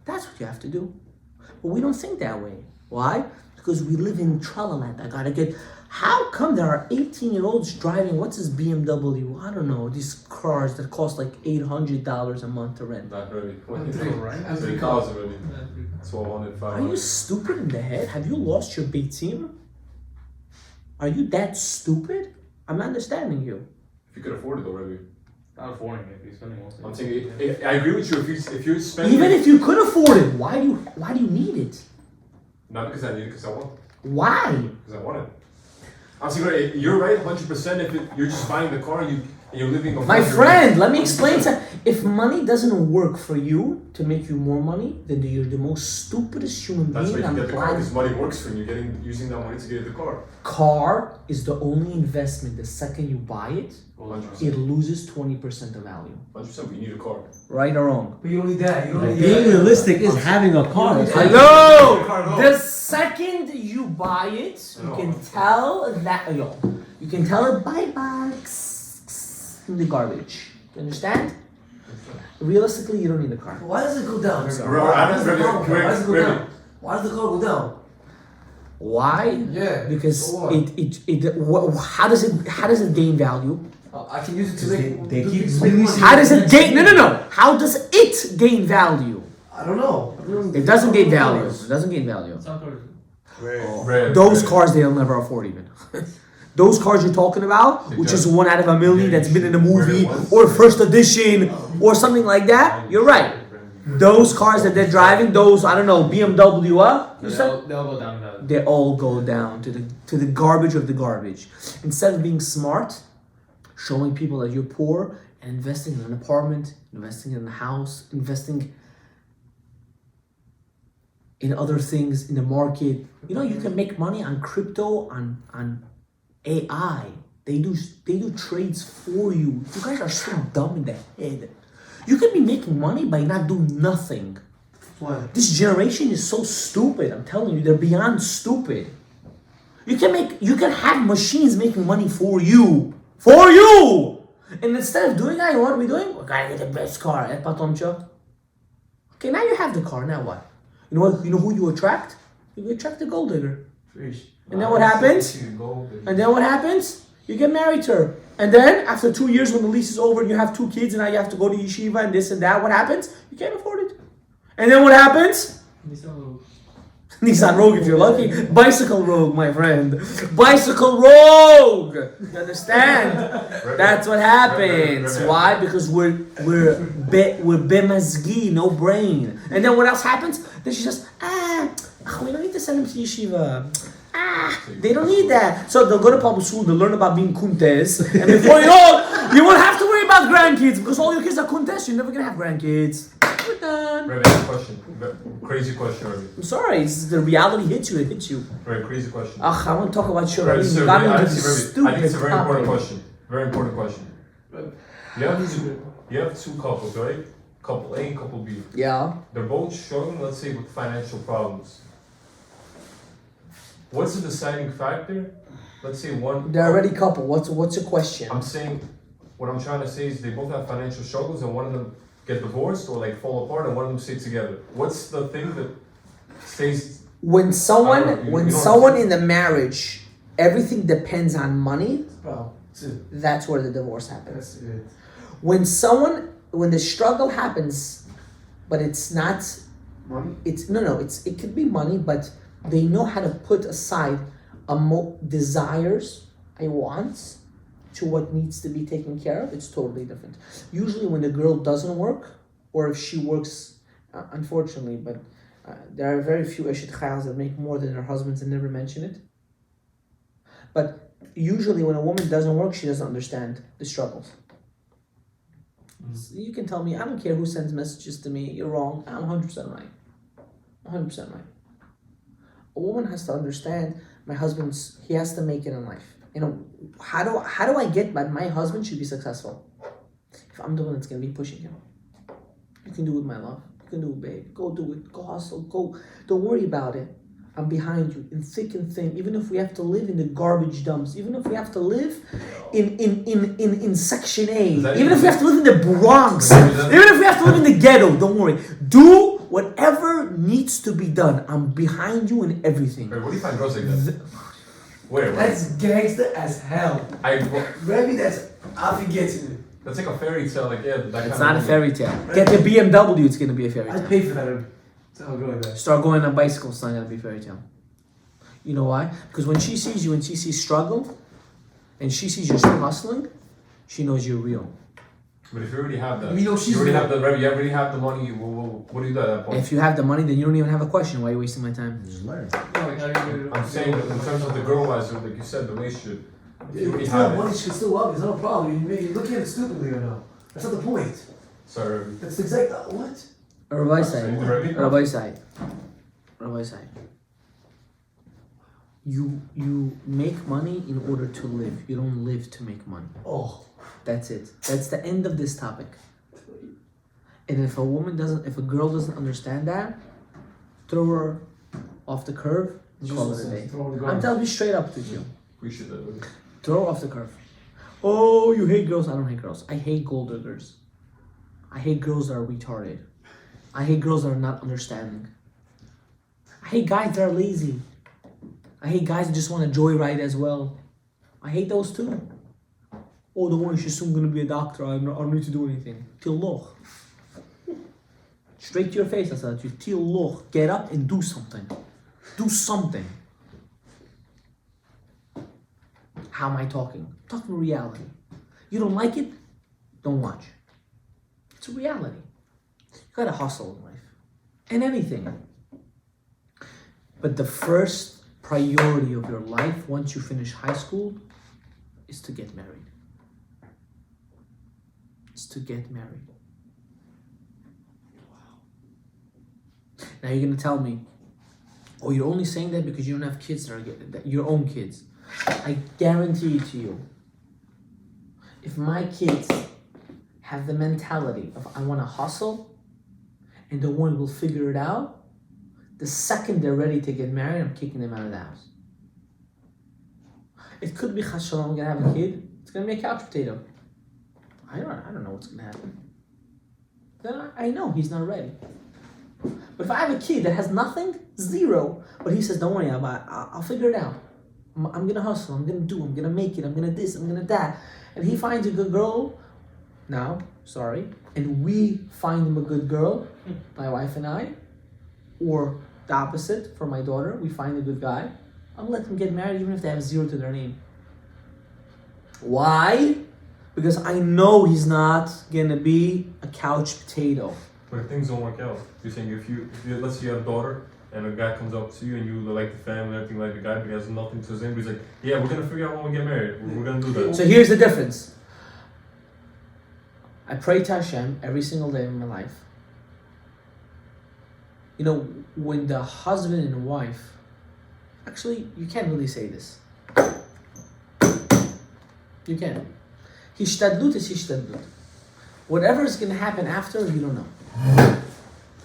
That's what you have to do. But we don't think that way. Why? Because we live in Tralaland. How come there are 18-year-olds driving, what's this BMW? I don't know, these cars that cost like $800 a month to rent. Not really. Right? That's 3,000 really. That's what I wanted. Are you stupid in the head? Have you lost your beitzim? Are you that stupid? I'm not understanding you. If you could afford it though, Rebbe. Not affording it, he's spending most of it. I'm saying, I agree with you. If you spend Even if you could afford it, why do you need it? Not because I need it, because I want it. Why? Because I want it. I'm saying, you're right 100% if you're just buying the car and you're living on My friend, let me explain something. If money doesn't work for you to make you more money, then you're the most stupidest human That's why being you on the get the car, because planet. money works for you. Using that money to get the car. Car is the only investment. The second you buy it, 100%. it loses 20% of value. 100%, we need a car. Right or wrong? But you don't need that. You don't need Being that. realistic is having a car. That's why- Hello! The second you buy it, you can tell that you can tell it bye-bye in the garbage. You understand? Realistically, you don't need a car. Why does it go down? Why does it go down? Why does the car go down? Why? Yeah. Because so what? how does it gain value? I can use it to make. They keep make releasing- money. How does it gain? No. How does it gain value? I don't know. It doesn't gain value. It doesn't gain value. Red, Those red. cars they'll never afford even. Those cars you're talking about, which is 1 out of a million that's been in a movie or first edition or something like that, you're right. Those cars that they're driving, those I don't know BMW, you said? They'll go down that. They all go down to the garbage of the garbage. Instead of being smart, showing people that you're poor and investing in an apartment, investing in a house, investing in other things in the market. You know, you can make money on crypto, on AI. They do trades for you. You guys are so dumb in the head. You can be making money by not doing nothing. Why? This generation is so stupid. I'm telling you, they're beyond stupid. You can have machines making money for you. For you! And instead of doing that, what are we doing? We gotta get the best car. Okay, now you have the car, now what? You know what? You know who you attract? You attract the gold digger. And then what happens? And then what happens? You get married to her. And then after 2 years when the lease is over and you have 2 kids and now you have to go to yeshiva and this and that, what happens? You can't afford it. And then what happens? Nissan Rogue if you're lucky. Bicycle Rogue, my friend. Bicycle Rogue! You understand? That's what happens. Why? Because we're bemazgi, no brain. And then what else happens? Then she says, we don't need to send him to yeshiva. They don't need that. So they'll go to public school, they'll learn about being kuntes, and before you know it, you won't have to worry about grandkids because all your kids are kuntes, you're never gonna have grandkids. We're done. Rabbi, I have a question. Crazy question, Rabbi. I'm sorry, it's the reality hits you, it hits you. Very crazy question. I want to talk about Right, Shuralim. so, You got me I into think this I think it's a very important topic. question. Very important question. You have two couples, right? Couple A and couple B. Yeah. They're both struggling, let's say, with financial problems. What's the deciding factor? Let's say one. They're already couple. What's your question? I'm saying, what I'm trying to say is they both have financial struggles and one of them get divorced or like fall apart and one of them stays together. What's the thing that stays? When someone I don't know, you when know someone what I'm in the marriage, everything depends on money, Bro, that's it. that's where the divorce happens. That's it. When the struggle happens, but it's not Money? it could be money, but they know how to put aside desires, wants, to what needs to be taken care of. It's totally different. Usually when the girl doesn't work, or if she works, unfortunately, but there are very few Eshet Chayals that make more than their husbands and never mention it. But usually when a woman doesn't work, she doesn't understand the struggles. So you can tell me, I don't care who sends messages to me, you're wrong, I'm 100% right. 100% right. A woman has to understand he has to make it in life. You know, how do I get my husband should be successful? If I'm the one that's gonna be pushing him. You can do it, my love. You can do it, babe. Go do it. Go hustle. Go. Don't worry about it. I'm behind you, in thick and thin. Even if we have to live in the garbage dumps, even if we have to live in Section A, even if we have to live in the Bronx, even if we have to live in the ghetto, don't worry. Do whatever needs to be done. I'm behind you in everything. Wait, what do you find girls like that? Where? That's gangster as hell. Maybe that's I forget it. That's like a fairy tale, like yeah. That It's kind not a of fairy tale. Get the BMW, it's gonna be a fairy I'd tale. pay for that. It's not going like that. Start going on bicycles, it's not gonna be a fairy tale. You know why? Because when she sees you and she sees struggle, and she sees you still hustling, she knows you're real. But if you already have that, You know she's you already real. have the revenue, you already have the money. What do you do at that point? If you have the money, then you don't even have a question. Why are you wasting my time? Just learn. I'm saying that in terms of the girl wise, like you said, the relationship. If you already It's have not money, it. she can still love you. It's not a problem. You're looking at it stupidly or no. That's not the point. Sorry, That's the exact what? Rabbi side. Rabbi? Rabbi side. Rabbi side. You make money in order to live. You don't live to make money. Oh. That's it. That's the end of this topic. And if a girl doesn't understand that, throw her off the curve and call it a day. I'm telling you straight up to you. Appreciate that. Throw her off the curve. Oh, you hate girls. I don't hate girls. I hate gold diggers. I hate girls that are retarded. I hate girls that are not understanding. I hate guys that are lazy. I hate guys that just want to joyride as well. I hate those too. Oh, don't worry, she's soon gonna be a doctor. I don't need to do anything. Til loch. Straight to your face, I said you. Til loch. Get up and do something. Do something. How am I talking? I'm talking reality. You don't like it? Don't watch. It's a reality. You gotta hustle in life. In anything. But the first priority of your life once you finish high school is to get married. It's to get married. Wow. Now you're gonna tell me, oh, you're only saying that because you don't have kids that your own kids. I guarantee it to you. If my kids have the mentality of I want to hustle and don't worry, we'll figure it out, the second they're ready to get married, I'm kicking them out of the house. It could be chas shalom, I'm gonna have a kid. It's gonna be a couch potato. I don't know what's gonna happen. Then I know he's not ready. But if I have a kid that has nothing, zero, but he says, don't worry, I'll figure it out. I'm gonna hustle, I'm gonna make it, I'm gonna this, I'm gonna that. And he finds a good girl, and we find him a good girl, my wife and I, or the opposite for my daughter, we find a good guy, I'll let them get married even if they have zero to their name. Why? Because I know he's not gonna be a couch potato. But if things don't work out, you're saying if you let's say you have a daughter and a guy comes up to you and you like the family, everything like the guy, but he has nothing to his name, but he's like, yeah, we're gonna figure out when we get married. We're gonna do that. So here's the difference. I pray to Hashem every single day of my life. You know, when the husband and wife, actually, you can't really say this. You can. Hishtadlut is hishtadlut. Whatever is going to happen after, you don't know.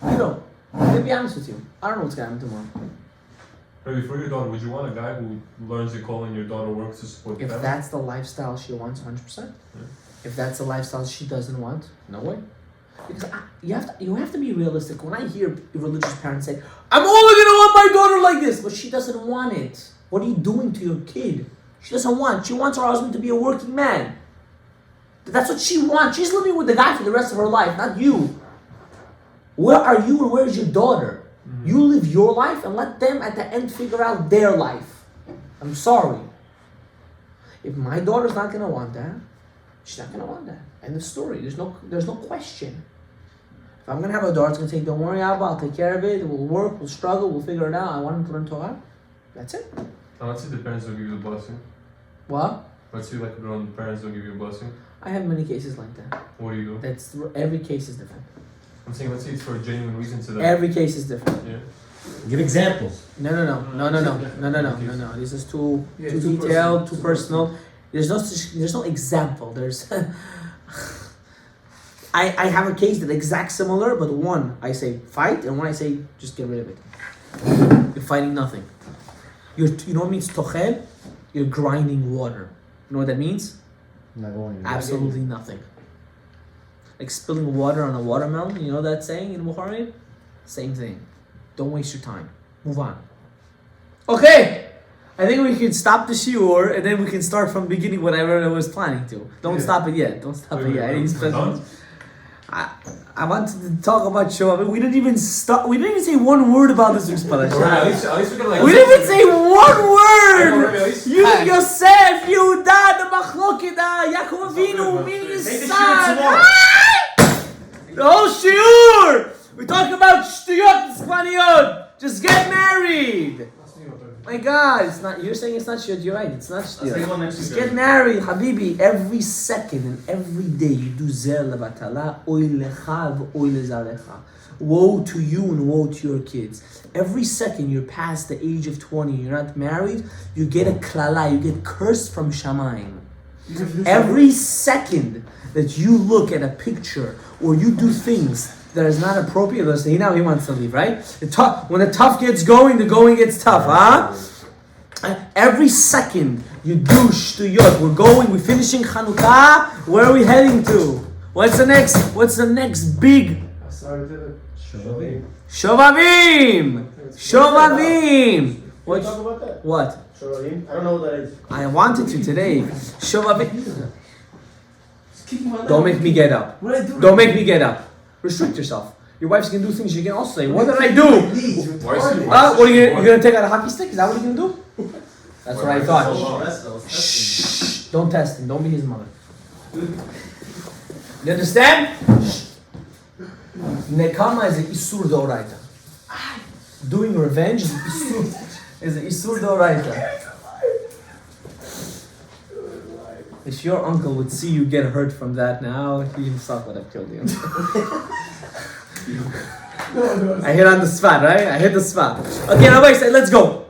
You don't. I'm going to be honest with you. I don't know what's going to happen tomorrow. Maybe for your daughter, would you want a guy who learns the call and your daughter works to support the If family? that's the lifestyle she wants, 100%. If that's the lifestyle she doesn't want, no way. Because you have to be realistic. When I hear religious parents say, I'm only going to want my daughter like this, but she doesn't want it. What are you doing to your kid? She doesn't want. She wants her husband to be a working man. That's what she wants. She's living with the guy for the rest of her life, not you. Where are you and where is your daughter? Mm-hmm. You live your life and let them at the end figure out their life. I'm sorry. If my daughter's not going to want that, she's not going to want that. End of story. There's no question. If I'm going to have a daughter, it's going to say, don't worry, Abba, I'll take care of it. We'll work, we'll struggle, we'll figure it out. I want him to learn Torah. That's it. Let's say the parents don't give you the blessing. What? Let's say like the parents don't give you a blessing. I have many cases like that. What do you do? Every case is different. I'm saying, let's say it's for a genuine reason to that. Every case is different. Yeah. Give examples. No. This is too detailed, too personal. There's no example. There's I have a case that's exact similar, but one I say fight and one I say just get rid of it. You're fighting nothing. You know what means tochel? You're grinding water. You know what that means? Not going anywhere. Absolutely nothing. Like spilling water on a watermelon, you know that saying in Bukhari? Same thing. Don't waste your time. Move on. Okay! I think we can stop the shiur and then we can start from the beginning whatever I was planning to. Don't stop it yet. Don't stop it yet. I wanted to talk about Shoah. We didn't even start. We didn't even say one word about this week's parasha. At least we can like. We didn't even say one word. You, Hey. Yosef, Yehuda, the Machloket, Yaakov Avinu, me, his Make the son. shiur tomorrow. The whole shiur. We're talking about shtuyot and spaniyot. Just get married. My God, it's not. You're saying it's not shtuyot. You're right. It's not shtuyot. Just get married, Habibi. Every second and every day you do zer levatala, oy lecha v'oy lezarecha. Woe to you and woe to your kids. Every second you're past the age of 20, you're not married, you get a klala, you get cursed from Shamayim. Every second that you look at a picture or you do things that is not appropriate, let's say now he wants to leave, right? When the tough gets going, the going gets tough, huh? Every second you do shtuyot. We're finishing Chanukah. Where are we heading to? What's the next big? Shovavim. What? Talk about that. What? Shovavim? I don't know what that is. I wanted to today. Shovavim. Don't make me get up. Don't make me get up. Restrict yourself. Your wife's gonna do things you can also say. What did I do? What are you gonna take out a hockey stick? Is that what you're gonna do? That's what I thought. Shh. Don't test him. Don't be his mother. You understand? Shh. Nekama is an isur d'oraita. Doing revenge is an isur d'oraita. If your uncle would see you get hurt from that now, he himself would have killed you. I hit on the spot, right? I hit the spot. Okay, now wait, let's go.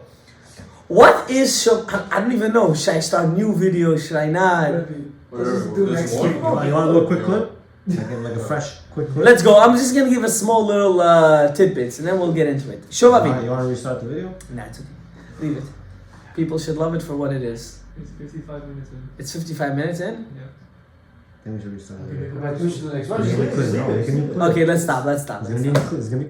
What is I don't even know. Should I start new videos? Should I not? There's more. You want to do a quick clip? Like a fresh, quick clip? Let's go. I'm just gonna give a small little tidbits and then we'll get into it. Shovavi. You want to restart the video? Nah, it's okay. Leave it. People should love it for what it is. It's 55 minutes in. It's 55 minutes in? Yeah. Then we should restart the Okay, video. But push to the next No, one. you can clip. Okay, let's stop. It's gonna be